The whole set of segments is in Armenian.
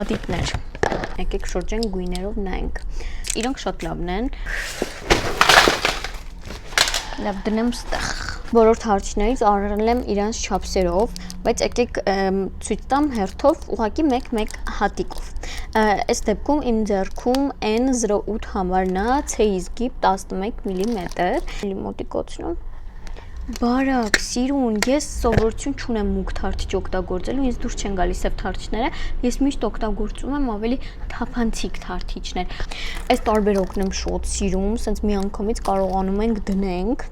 Հատիկներ, եկեք շրջենք գույներով նայենք, իրոնք շատ լավն են, լավ դնեմ ստեղ, բոլոր թարիչներից առել եմ իրանց չափսերով, բայց եկեք ցույց տամ հերթով ուղղակի մեկ հատիկով, այս դեպքում իմ ձեռքում N08 համարն է, C-Gip 11 մմ, մոտիկացնում, բարակ, սիրուն, ես սովորություն չունեմ մուգ թարիչ օգտագործելու, ինձ դուր չեն գալիս սև թարիչները, ես միշտ օգտագործում եմ ավելի թափանցիկ թարիչներ, այս տարբերակն եմ շատ սիրում, սենց միանգամից կարողանում ենք դնենք,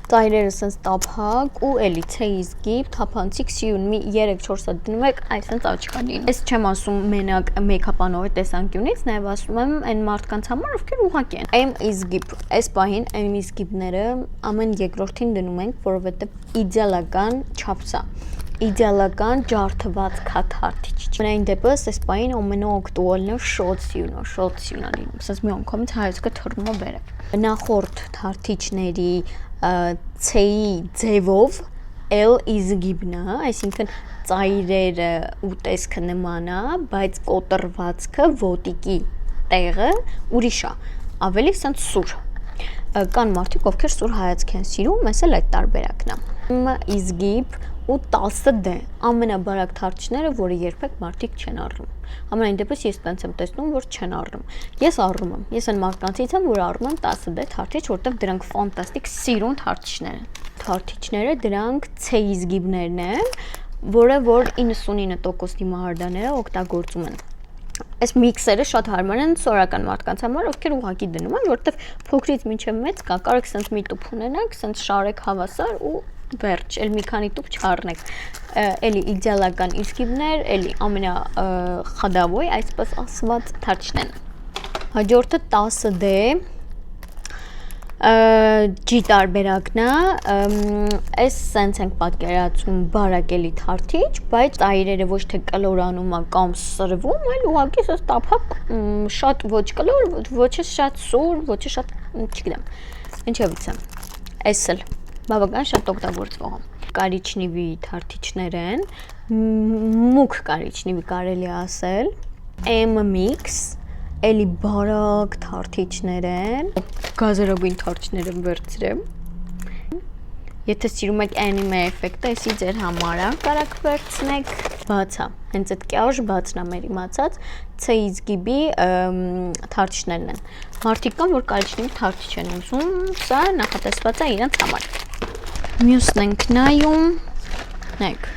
ծայրերը սենց տափակ ու էլի C-Gip թափանցիկ սիրուն, մի 3-4 հատ դնում եք, այսենց աչքա լինի, ես չեմ ասում մենակ մեյքափանողի տեսանկյունից, նաև ասում եմ այն մարդկանց համար, ովքեր ուղղակի են, M-Gip, այս պահին M-Gip-ները ամեն երկրորդին դնում ենք, որովհետև իդեալական չափսա, իդեալական ջարդված քաթարթիչ, մենայն դեպս այս պահին ամենաակտուալն է շատ սիրուն է լինում, սենց մի անգամից հայացքը թռնում է վերև, նախորդ թարթիչների C-ի ձևով L-Gip-ն է, այսինքն ծայրերը ու տեսքը նման է, բայց կոտրվածքը ոտիկի տեղը ուրիշ է, ավելի սենց սուր, կան մարդիկ, ովքեր սուր հայացք են սիրում, ես էլ այդ տարբերակն է, M-Gip ու 10D ամենաբարակ թարիչները, որը երբեք մարդիկ չեն առնում, ամենայն դեպս ես տենց եմ տեսնում, որ չեն առնում, ես առնում եմ, ես այն մարդկանցից եմ, որ առնում եմ 10D թարիչ, որտեղ դրանք ֆանտաստիկ սիրուն թարիչները, դրանք C-Gip-ներն են, որը որ 99% դիմահարդաները օգտագործում են, այս միքսերը շատ հարմար են սովորական մարդկանց համար, ովքեր ուղղակի դնում են, որտեղ փոքրից մինչև մեծ կա, կարող սենց մի տուփ ունենաք, սենց շարեք հավասար ու վերջ, էլ մի քանի տուփ չառնեք, էլի իդեալական Gip-ներ, էլի ամենախադավոյ, այսպես ասված թարիչներն, հաջորդը 10D G տարբերակն է, այս սենց ենք պատկերացնում բարակելի թարիչ, բայց ծայրերը ոչ թե կլորանում է կամ սրվում, այլ ուղղակի սենց տափակ, շատ ոչ կլոր, ոչ է շատ սուր, ոչ է շատ, չգիտեմ, ինչևիցե, այս էլ բավական շատ օգտագործվող է, կարիճնիվի թարիչներ են, մուգ կարիճնիվի կարելի ասել, M-Mix, էլի բարակ թարիչներ են, գազերագույն թարիչներ եմ վերցրեմ, եթե սիրում եք anime էֆեկտը, այսի ձեր համար է, կարաք վերցնեք, բացա, հենց այդ կյաժ բացն է մեր իմացած, C-Gip-ի թարիչներն են, մարդիկ կան, որ կարիճնիվի թարիչ են ուզում, սա նախատեսված է իրենց համար, մյուսն ենք նայում, նայեք,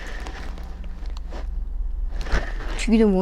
չգիտեմ